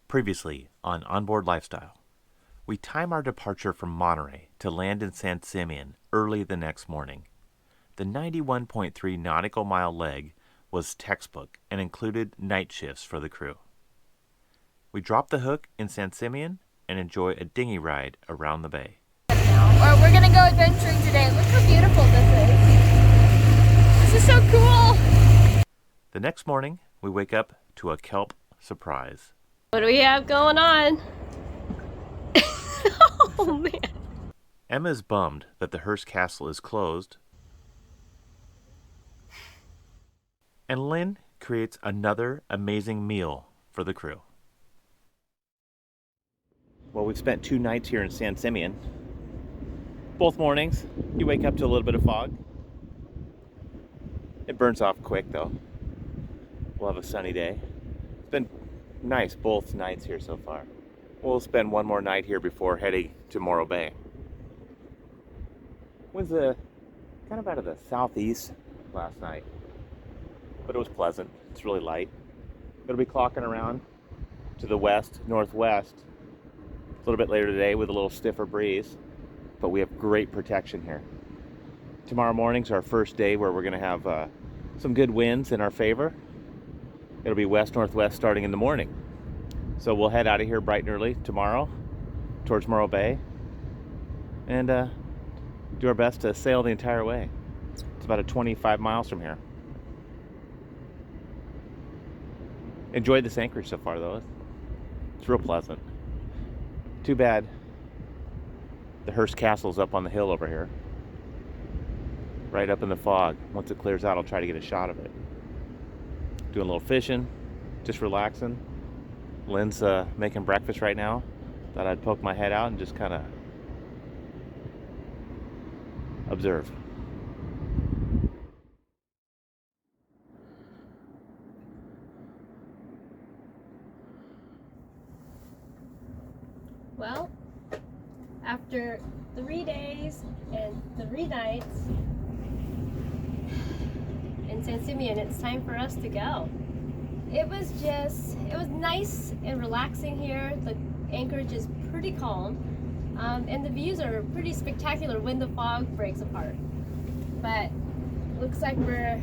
Previously on Onboard Lifestyle, we time our departure from Monterey to land in San Simeon early the next morning. The 91.3 nautical mile leg was textbook and included night shifts for the crew. We drop the hook in San Simeon and enjoy a dinghy ride around the bay. We're gonna go adventuring today. Look how beautiful this is. This is so cool. The next morning, we wake up to a kelp surprise. What do we have going on? Oh man. Emma is bummed that the Hearst Castle is closed, and Lynn creates another amazing meal for the crew. Well, we've spent 2 nights here in San Simeon. Both mornings, you wake up to a little bit of fog. It burns off quick though. We'll have a sunny day. It's been nice both nights here so far. We'll spend one more night here before heading to Morro Bay. It was kind of out of the southeast last night, but it was pleasant. It's really light. It'll be clocking around to the west, northwest a little bit later today with a little stiffer breeze, but we have great protection here. Tomorrow morning's our first day where we're going to have some good winds in our favor. It'll be west-northwest starting in the morning. So we'll head out of here bright and early tomorrow towards Morro Bay and do our best to sail the entire way. It's about 25 miles from here. Enjoyed this anchorage so far though. It's real pleasant. Too bad the Hearst Castle's up on the hill over here. Right up in the fog. Once it clears out, I'll try to get a shot of it. Doing a little fishing, just relaxing. Lynn's making breakfast right now. Thought I'd poke my head out and just kind of observe. Well, after 3 days and 3 nights in San Simeon, it's time for us to go. It was nice and relaxing here. The anchorage is pretty calm, and the views are pretty spectacular when the fog breaks apart. But looks like we're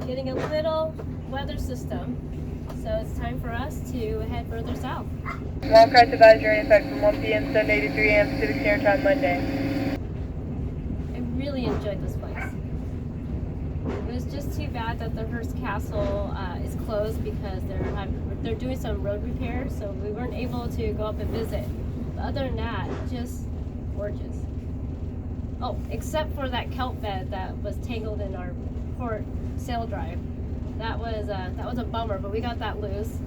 getting a little weather system, so it's time for us to head further south. Small crash advisory in effect from 1 p.m. Sunday to 3 a.m. Pacific Standard Time Monday. I really enjoyed this place. It was just too bad that the Hearst Castle is closed because they're doing some road repair, so we weren't able to go up and visit. But other than that, just gorgeous. Oh, except for that kelp bed that was tangled in our port sail drive. That was a bummer, but we got that loose.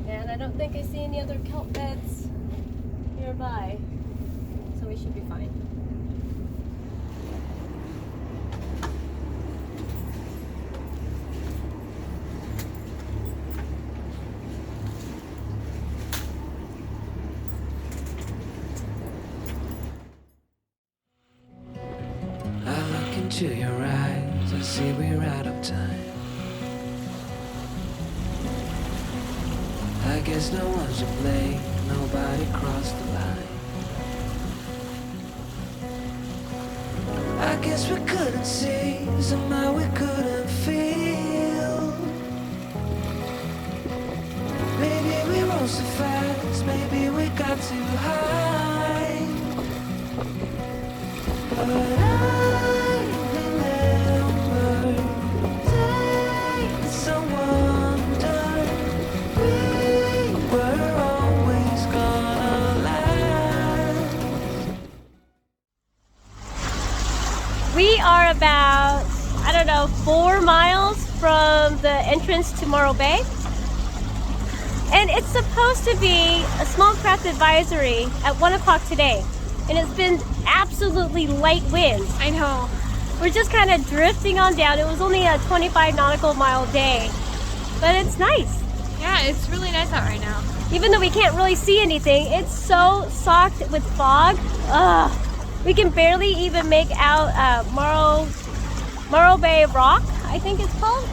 And I don't think I see any other kelp beds nearby, so we should be fine. To your eyes, I see we're out of time. I guess no one's to blame, nobody crossed the line. I guess we couldn't see, somehow we couldn't feel. Maybe we rose too fast, maybe we got too high. But I remember days I wondered we were always gonna last. We are about, 4 miles from the entrance to Morro Bay. And it's supposed to be a small craft advisory at 1 o'clock today. And it's been absolutely light winds. I know. We're just kind of drifting on down. It was only a 25 nautical mile day, but it's nice. Yeah, it's really nice out right now. Even though we can't really see anything, it's so soaked with fog. Ugh. We can barely even make out Morro Bay Rock, I think it's called.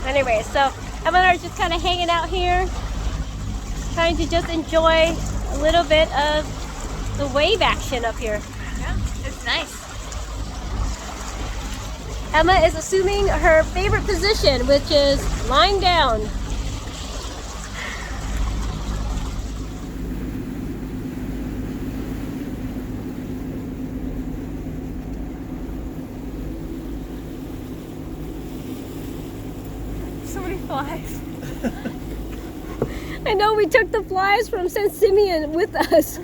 Anyway, so Emma and I are just kind of hanging out here, trying to just enjoy a little bit of the wave action up here. Yeah, it's nice. Emma is assuming her favorite position, which is lying down. So many flies. I know, we took the flies from San Simeon with us.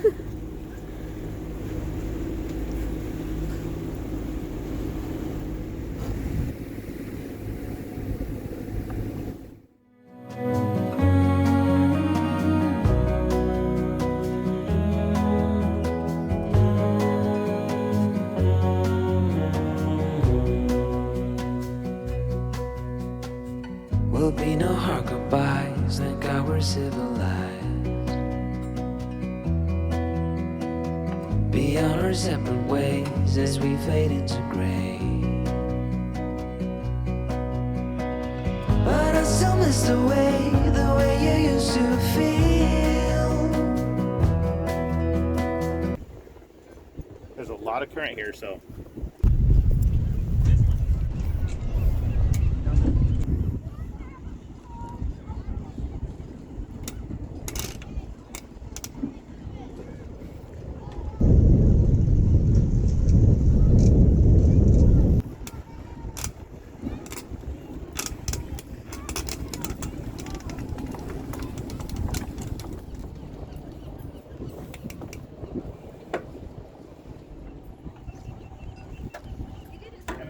Will be no hard goodbyes, thank God we're civilized. Be on our separate ways as we fade into gray. But I still miss the way you used to feel. There's a lot of current here, so.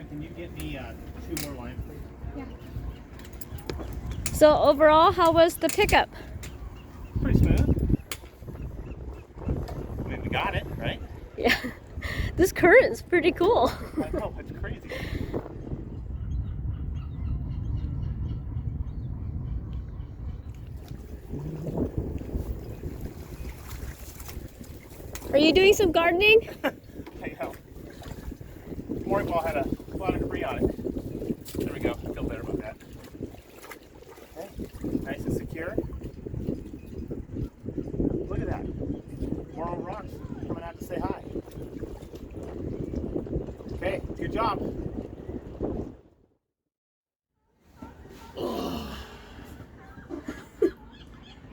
Can you get me 2 more lines, please? So overall, how was the pickup? Pretty smooth. I mean, we got it, right? Yeah, this current's pretty cool. I know, it's crazy. Are you doing some gardening? I know. Mooring ball had a lot of debris on it. There we go. I feel better about that. Okay. Nice and secure. Look at that. Morro Rock coming out to say hi. Okay, good job.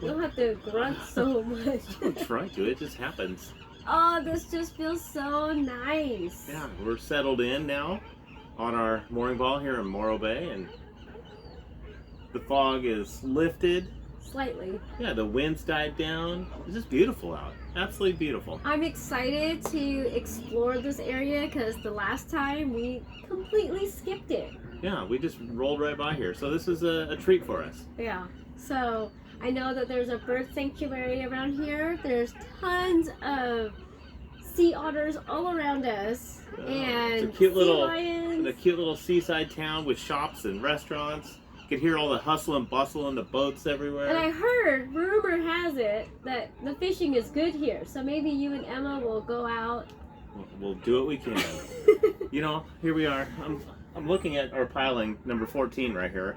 You don't have to grunt so much. I'm trying to. It just happens. Oh, this just feels so nice. Yeah, we're settled in now on our mooring ball here in Morro Bay, and the fog is lifted. Slightly. Yeah, the wind's died down. It's just beautiful out. Absolutely beautiful. I'm excited to explore this area because the last time we completely skipped it. Yeah, we just rolled right by here. So this is a treat for us. Yeah. So I know that there's a bird sanctuary around here. There's tons of sea otters all around us, and it's a cute sea little, lions. a cute little seaside town with shops and restaurants. You can hear all the hustle and bustle and the boats everywhere. And I heard, rumor has it, that the fishing is good here. So maybe you and Emma will go out. We'll do what we can. You know, here we are. I'm looking at our piling number 14 right here.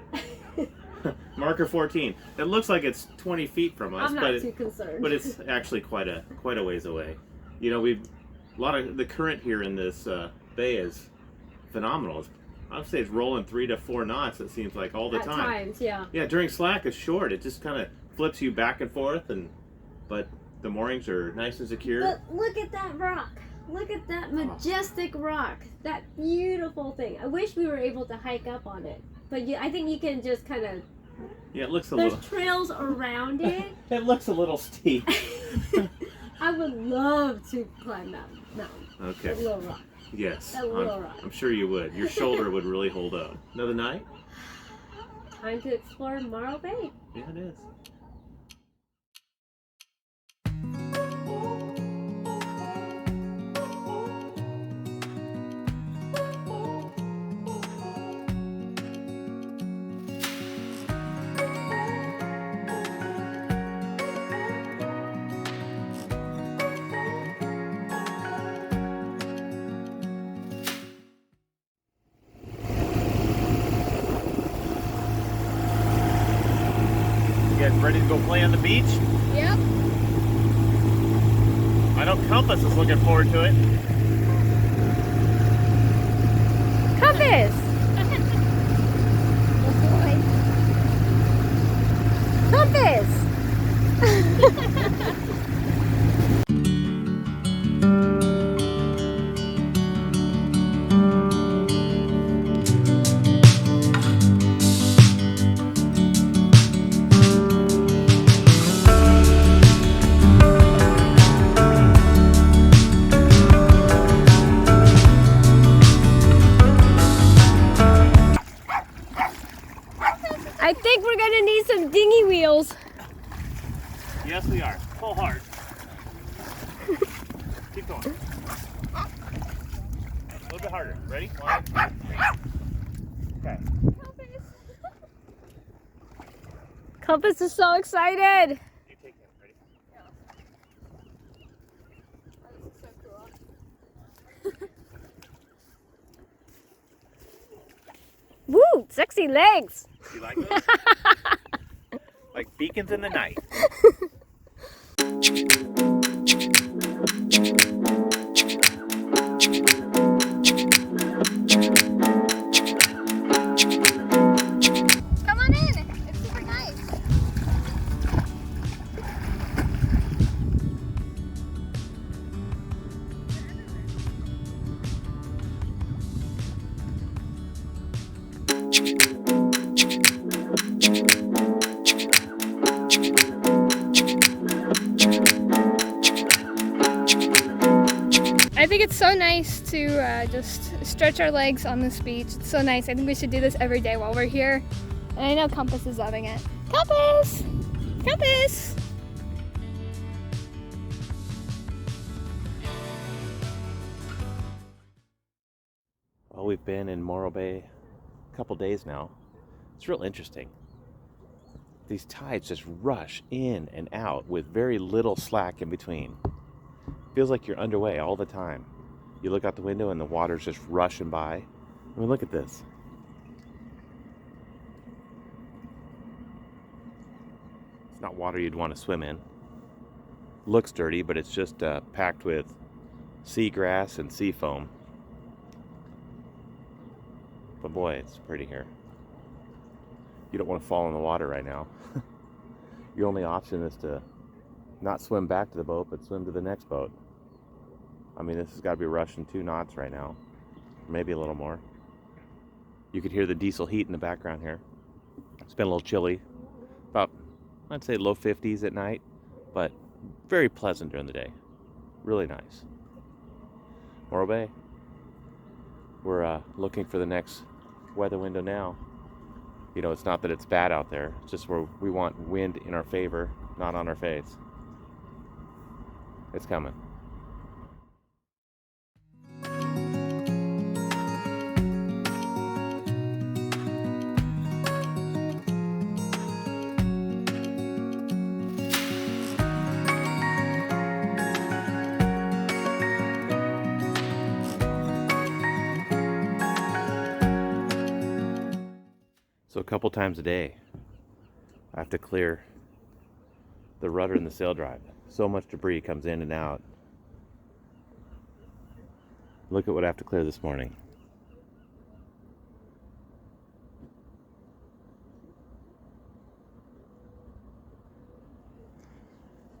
Marker 14. It looks like it's 20 feet from us, I'm not too concerned. but it's actually quite a ways away. You know, a lot of the current here in this bay is phenomenal. I'd say it's rolling 3 to 4 knots. It seems like all the At time. times, yeah. Yeah, during slack is short. It just kind of flips you back and forth, but the moorings are nice and secure. But look at that rock. Look at that majestic rock. That beautiful thing. I wish we were able to hike up on it. But I think you can just kind of... Yeah, it looks a There's little... trails around it. It looks a little steep. I would love to climb that mountain. Okay. That little rock. Yes. That little rock. I'm sure you would. Your shoulder would really hold up. Another night? Time to explore Morro Bay. Yeah, it is. You guys ready to go play on the beach? Yep. I know Compass is looking forward to it. Compass! Compass! I think we're gonna need some dinghy wheels. Yes, we are. Pull hard. Keep going. A little bit harder. Ready? 1, 2, 3. Okay. Compass is so excited. You take it. Ready? Woo! Sexy legs. You like those? Like beacons in the night. Come on in. It's super nice. I think it's so nice to just stretch our legs on this beach. It's so nice. I think we should do this every day while we're here. And I know Compass is loving it. Compass! Compass! Well, we've been in Morro Bay a couple days now. It's real interesting. These tides just rush in and out with very little slack in between. Feels like you're underway all the time. You look out the window and the water's just rushing by. I mean, look at this. It's not water you'd want to swim in. Looks dirty, but it's just packed with seagrass and sea foam. But boy, it's pretty here. You don't want to fall in the water right now. Your only option is to not swim back to the boat, but swim to the next boat. I mean, this has got to be rushing 2 knots right now. Maybe a little more. You could hear the diesel heat in the background here. It's been a little chilly. About, I'd say low 50s at night, but very pleasant during the day. Really nice. Morro Bay. We're looking for the next weather window now. You know, it's not that it's bad out there. It's just where we want wind in our favor, not on our face. It's coming. So a couple times a day, I have to clear the rudder and the sail drive. So much debris comes in and out. Look at what I have to clear this morning.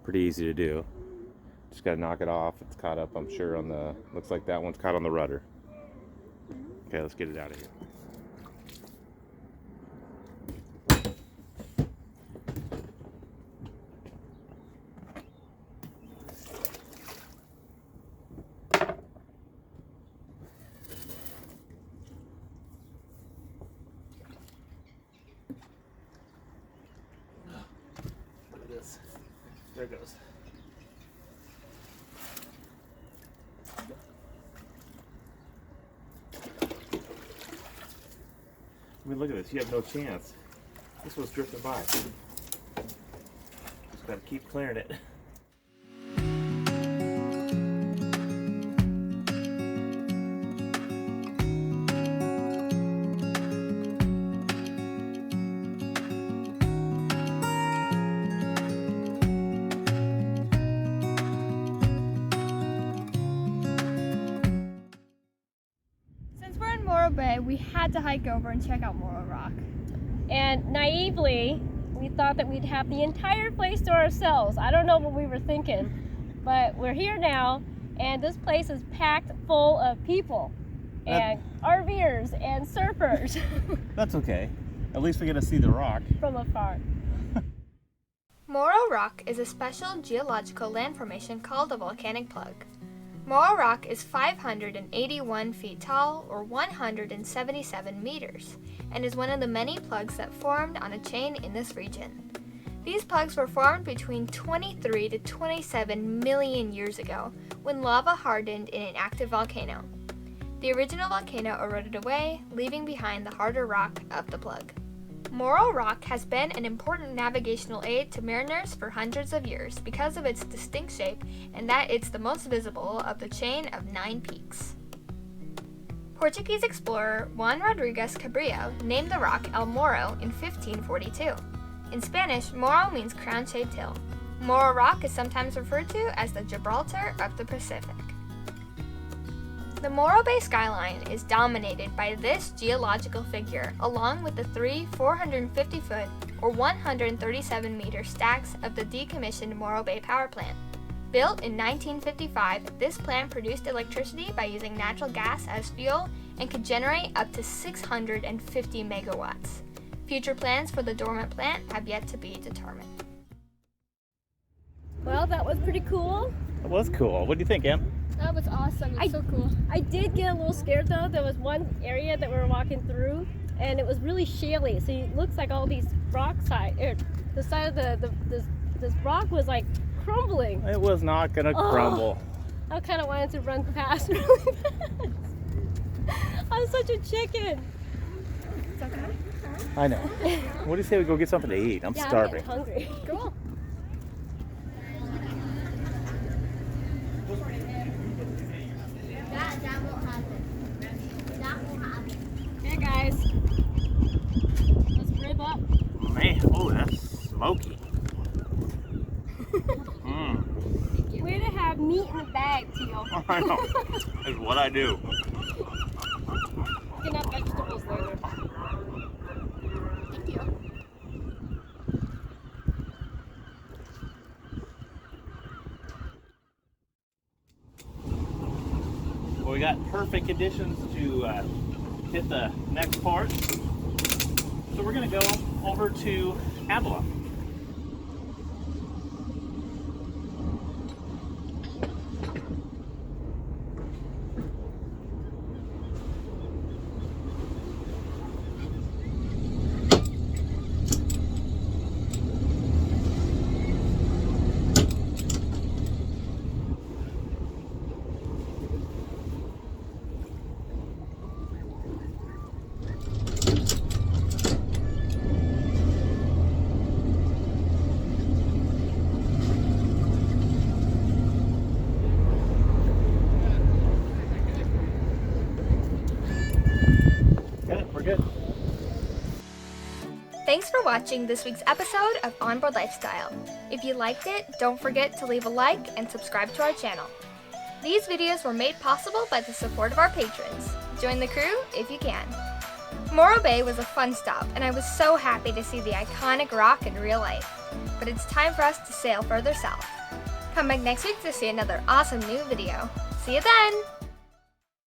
Pretty easy to do. Just gotta knock it off. It's caught up, I'm sure, on the, looks like that one's caught on the rudder. Okay, let's get it out of here. There it goes. I mean, look at this. You have no chance. This was drifting by. Just gotta keep clearing it. Bay, we had to hike over and check out Morro Rock. And naively, we thought that we'd have the entire place to ourselves. I don't know what we were thinking, but we're here now, and this place is packed full of people and RVers and surfers That's okay. At least we get to see the rock. from afar. Morro Rock is a special geological land formation called a volcanic plug. Morro Rock is 581 feet tall, or 177 meters, and is one of the many plugs that formed on a chain in this region. These plugs were formed between 23 to 27 million years ago, when lava hardened in an active volcano. The original volcano eroded away, leaving behind the harder rock of the plug. Morro Rock has been an important navigational aid to mariners for hundreds of years because of its distinct shape and that it's the most visible of the chain of 9 peaks. Portuguese explorer Juan Rodriguez Cabrillo named the rock El Morro in 1542. In Spanish, Morro means crown-shaped hill. Morro Rock is sometimes referred to as the Gibraltar of the Pacific. The Morro Bay skyline is dominated by this geological figure, along with the 3 450-foot or 137-meter stacks of the decommissioned Morro Bay power plant. Built in 1955, this plant produced electricity by using natural gas as fuel and could generate up to 650 megawatts. Future plans for the dormant plant have yet to be determined. Well, that was pretty cool. That was cool. What do you think, Em? That was awesome. It's so cool. I did get a little scared though. There was one area that we were walking through, and it was really shaly. So it looks like all these rock the side of this rock was like crumbling. It was not gonna crumble. I kind of wanted to run past really fast. I'm such a chicken. It's okay. I know. What do you say we go get something to eat? I'm starving. I'm hungry. Cool. Here, guys. Let's rib up. Man, oh, that's smoky. Way to have meat in the bag, Teal. I know. That's what I do. You can have vegetables later. Thank you. Well, we got perfect conditions to hit the next part. So we're gonna go over to Avila. Good. Thanks for watching this week's episode of Onboard Lifestyle. If you liked it, don't forget to leave a like and subscribe to our channel. These videos were made possible by the support of our patrons. Join the crew if you can. Morro Bay was a fun stop, and I was so happy to see the iconic rock in real life. But it's time for us to sail further south. Come back next week to see another awesome new video. See you then!